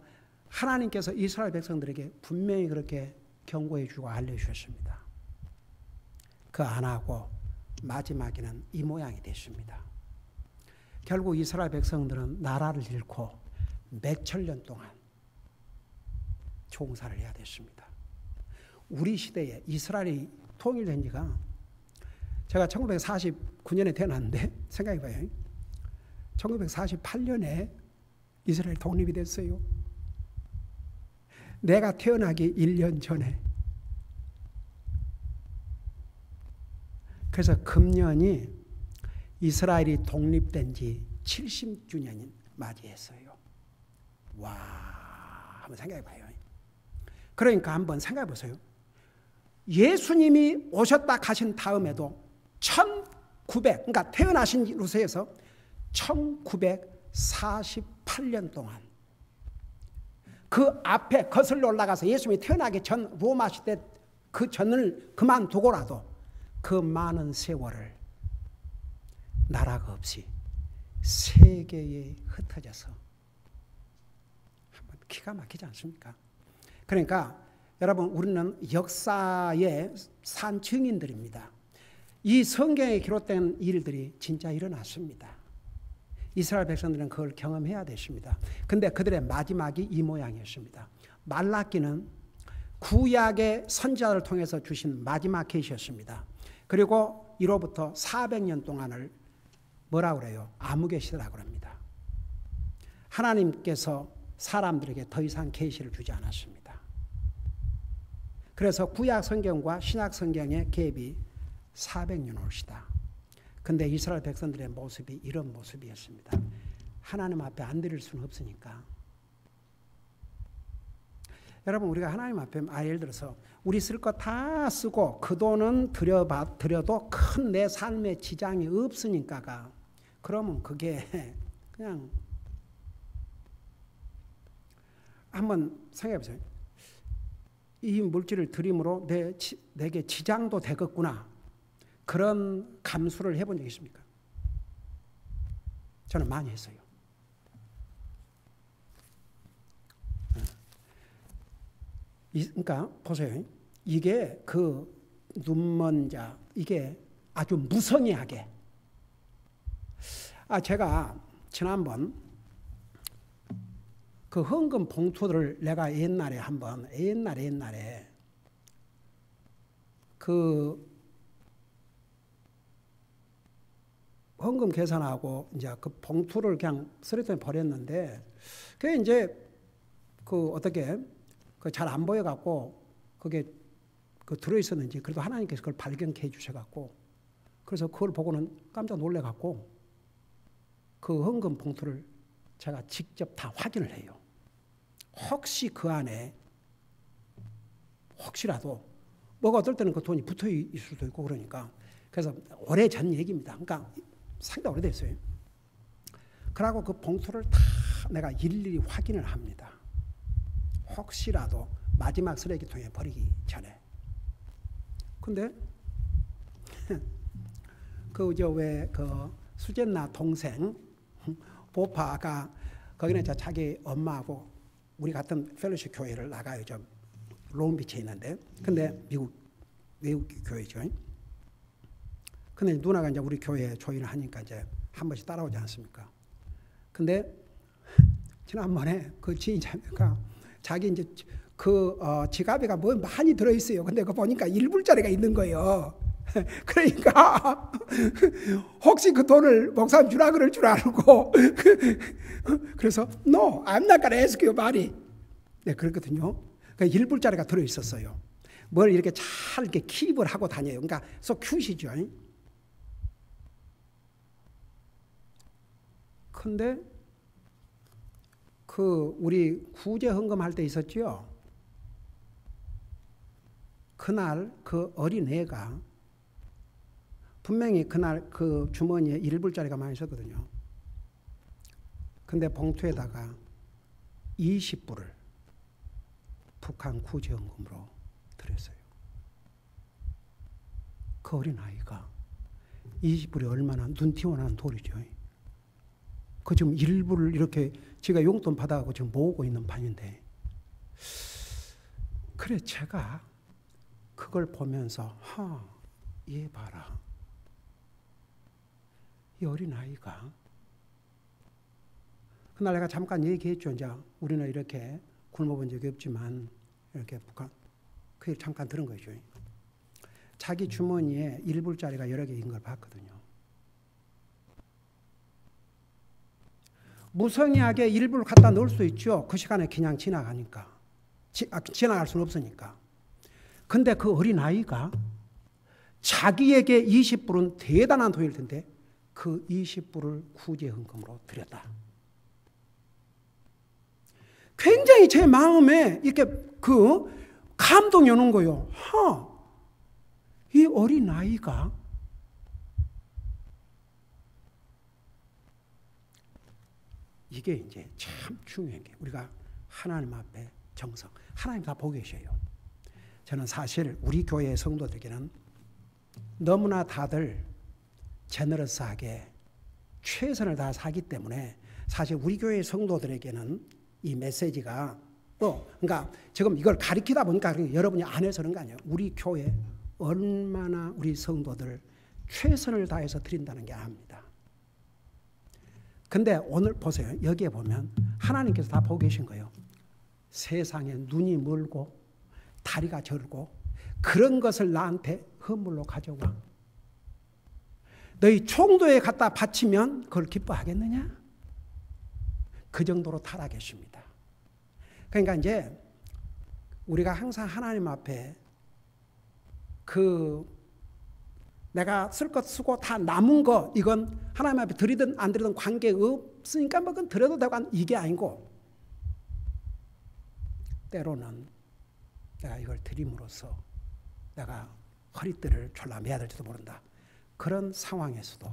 하나님께서 이스라엘 백성들에게 분명히 그렇게 경고해 주고 알려주셨습니다. 그 안 하고 마지막에는 이 모양이 됐습니다. 결국 이스라엘 백성들은 나라를 잃고 몇천 년 동안 종살을 해야 됐습니다. 우리 시대에 이스라엘이 통일된 지가 제가 1949년에 태어났는데 생각해봐요. 1948년에 이스라엘 독립이 됐어요. 내가 태어나기 1년 전에. 그래서 금년이 이스라엘이 독립된 지 70주년 맞이했어요. 와, 한번 생각해 봐요. 그러니까 한번 생각해 보세요. 예수님이 오셨다 가신 다음에도 그러니까 태어나신 루세에서 1948년 동안 그 앞에 거슬러 올라가서 예수님이 태어나기 전 로마 시대 그 전을 그만두고라도 그 많은 세월을 나라가 없이 세계에 흩어져서 한번 기가 막히지 않습니까? 그러니까 여러분 우리는 역사의 산 증인들입니다. 이 성경에 기록된 일들이 진짜 일어났습니다. 이스라엘 백성들은 그걸 경험해야 됐습니다. 근데 그들의 마지막이 이 모양이었습니다. 말라기는 구약의 선지자를 통해서 주신 마지막 계시였습니다. 그리고 이로부터 400년 동안을 뭐라고 그래요? 암흑의 시대라고 합니다. 하나님께서 사람들에게 더 이상 계시를 주지 않았습니다. 그래서 구약 성경과 신약 성경의 갭이 400년 올시다. 근데 이스라엘 백성들의 모습이 이런 모습이었습니다. 하나님 앞에 안 드릴 수는 없으니까. 여러분 우리가 하나님 앞에 예를 들어서 우리 쓸 거 다 쓰고 그 돈은 드려도 큰 내 삶에 지장이 없으니까가 그러면 그게 그냥 한번 생각해 보세요. 이 물질을 드림으로 내게 지장도 되겠구나. 그런 감수를 해본 적 있습니까? 저는 많이 했어요. 그러니까 보세요. 이게 그 눈먼 자, 이게 아주 무성의하게. 제가 지난번 그 헌금 봉투를 내가 옛날에 그 헌금 계산하고 이제 그 봉투를 그냥 쓰레기통에 버렸는데 그게 이제 그 어떻게 그 잘 안 보여 갖고 그게 그 들어 있었는지 그래도 하나님께서 그걸 발견케 해 주셔 갖고 그래서 그걸 보고는 깜짝 놀래 갖고 그 헌금 봉투를 제가 직접 다 확인을 해요. 혹시 그 안에 혹시라도 뭐가 어떨 때는 그 돈이 붙어 있을 수도 있고 그러니까 그래서 오래전 얘기입니다. 그러니까 상당히 오래됐어요. 그러고 그 봉투를 다 내가 일일이 확인을 합니다. 혹시라도 마지막 쓰레기통에 버리기 전에. 근데 그 수젠나 동생 보파가 거기는 자기 엄마하고 우리 같은 펠로십 교회를 나가요. 좀 롱비치에 있는데. 근데 외국 교회죠. 근데 누나가 이제 우리 교회에 조인을 하니까 이제 한 번씩 따라오지 않습니까? 근데 지난번에 그 지인자매가 자기 이제 그 지갑에가 뭐 많이 들어있어요. 근데 그거 보니까 1불짜리가 있는 거예요. 그러니까 혹시 그 돈을 목사님 주라 그럴 줄 알고 그래서 No, I'm not gonna ask you money. 네, 그렇거든요. 그러니까 1불짜리가 들어있었어요. 뭘 이렇게 잘 이렇게 킵을 하고 다녀요. 그러니까 so 큐시죠. 근데 그 우리 구제 헌금할 때 있었죠. 그날 그 어린애가 분명히 그날 그 주머니에 1불짜리가 많이 있었거든요. 근데 봉투에다가 20불을 북한 구제연금으로 드렸어요. 그 어린아이가 20불이 얼마나 눈 튀어나온 돌이죠. 그 지금 일부를 이렇게 제가 용돈 받아가고 지금 모으고 있는 판인데, 그래 제가 그걸 보면서 얘 봐라, 이 어린아이가, 그날 내가 잠깐 얘기했죠. 이제 우리는 이렇게 굶어본 적이 없지만 이렇게 북한, 그 잠깐 들은 거죠. 자기 주머니에 1불짜리가 여러 개인 걸 봤거든요. 무성의하게 1불 갖다 넣을 수 있죠. 그 시간에 그냥 지나가니까. 지나갈 수는 없으니까. 근데 그 어린아이가 자기에게 20불은 대단한 돈일 텐데 그 20불을 구제헌금으로 드렸다. 굉장히 제 마음에 이렇게 그 감동이 오는 거예요. 이 어린아이가 이게 이제 참 중요한 게, 우리가 하나님 앞에 정성, 하나님 다 보고 계셔요. 저는 사실 우리 교회 성도들에게는 너무나 다들 제너러스하게 최선을 다 사기 때문에 사실 우리 교회 성도들에게는 이 메시지가 그러니까 지금 이걸 가리키다 보니까 여러분이 안 해서 그런 거 아니에요. 우리 교회 얼마나 우리 성도들 최선을 다해서 드린다는 게 압니다. 근데 오늘 보세요. 여기에 보면 하나님께서 다 보고 계신 거예요. 세상에 눈이 멀고 다리가 절고 그런 것을 나한테 헌물로 가져와. 너희 총도에 갖다 바치면 그걸 기뻐하겠느냐? 그 정도로 타락했습니다. 그러니까 이제 우리가 항상 하나님 앞에 내가 쓸 것 쓰고 다 남은 거, 이건 하나님 앞에 드리든 안 드리든 관계 없으니까 뭐 그건 드려도 되고, 이게 아니고 때로는 내가 이걸 드림으로써 내가 허리띠를 졸라매야 될지도 모른다. 그런 상황에서도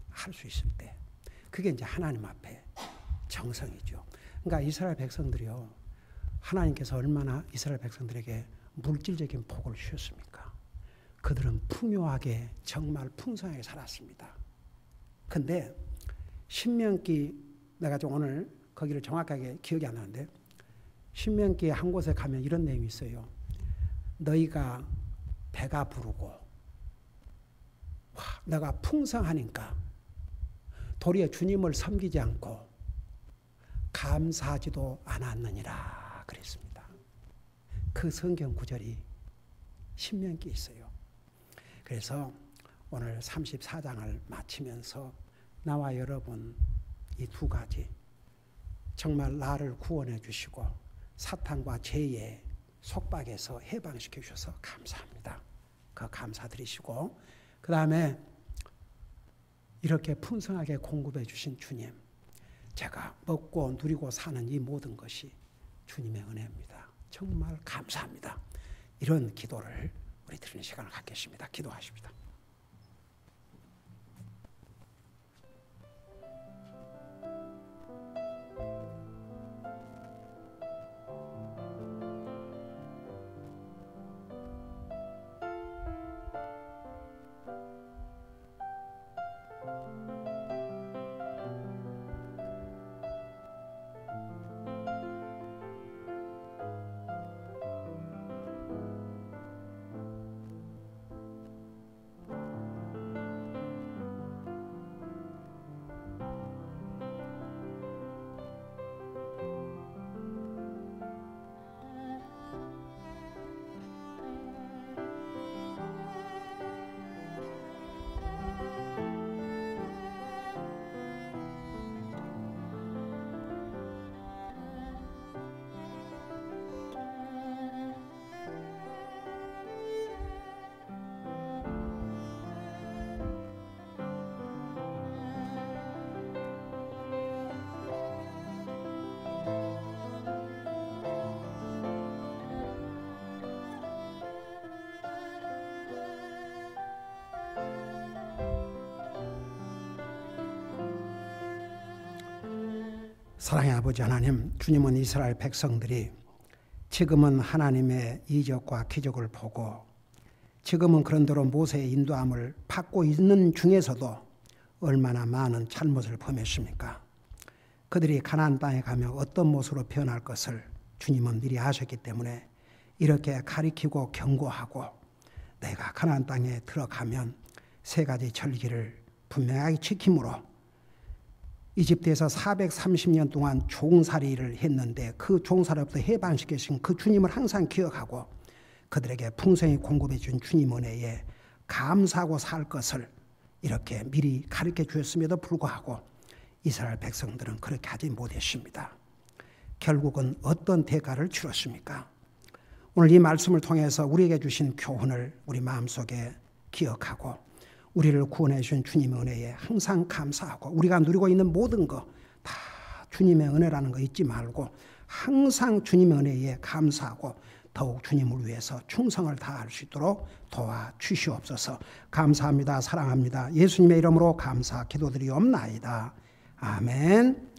할 수 있을 때 그게 이제 하나님 앞에 정성이죠. 그러니까 이스라엘 백성들이요, 하나님께서 얼마나 이스라엘 백성들에게 물질적인 복을 주셨습니까? 그들은 풍요하게 정말 풍성하게 살았습니다. 근데 신명기, 내가 좀 오늘 거기를 정확하게 기억이 안 나는데 신명기 한 곳에 가면 이런 내용이 있어요. 너희가 배가 부르고 내가 풍성하니까 도리어 주님을 섬기지 않고 감사하지도 않았느니라 그랬습니다. 그 성경 구절이 신명기에 있어요. 그래서 오늘 34장을 마치면서 나와 여러분 이 두 가지, 정말 나를 구원해 주시고 사탄과 죄의 속박에서 해방시켜 주셔서 감사합니다. 그 감사드리시고, 그 다음에 이렇게 풍성하게 공급해 주신 주님, 제가 먹고 누리고 사는 이 모든 것이 주님의 은혜입니다. 정말 감사합니다. 이런 기도를 우리 드리는 시간을 갖겠습니다. 기도하십니다. 사랑의 아버지 하나님, 주님은 이스라엘 백성들이 지금은 하나님의 이적과 기적을 보고 지금은 그런대로 모세의 인도함을 받고 있는 중에서도 얼마나 많은 잘못을 범했습니까? 그들이 가나안 땅에 가면 어떤 모습으로 변할 것을 주님은 미리 아셨기 때문에 이렇게 가리키고 경고하고 내가 가나안 땅에 들어가면 세 가지 절기를 분명하게 지킴으로 이집트에서 430년 동안 종살이를 했는데 그 종살이부터 해방시키신 그 주님을 항상 기억하고 그들에게 풍성히 공급해 준 주님 은혜에 감사하고 살 것을 이렇게 미리 가르쳐 주었음에도 불구하고 이스라엘 백성들은 그렇게 하지 못했습니다. 결국은 어떤 대가를 치렀습니까? 오늘 이 말씀을 통해서 우리에게 주신 교훈을 우리 마음속에 기억하고 우리를 구원해 주신 주님의 은혜에 항상 감사하고 우리가 누리고 있는 모든 거 다 주님의 은혜라는 거 잊지 말고 항상 주님의 은혜에 감사하고 더욱 주님을 위해서 충성을 다할 수 있도록 도와주시옵소서. 감사합니다. 사랑합니다. 예수님의 이름으로 감사 기도드리옵나이다. 아멘.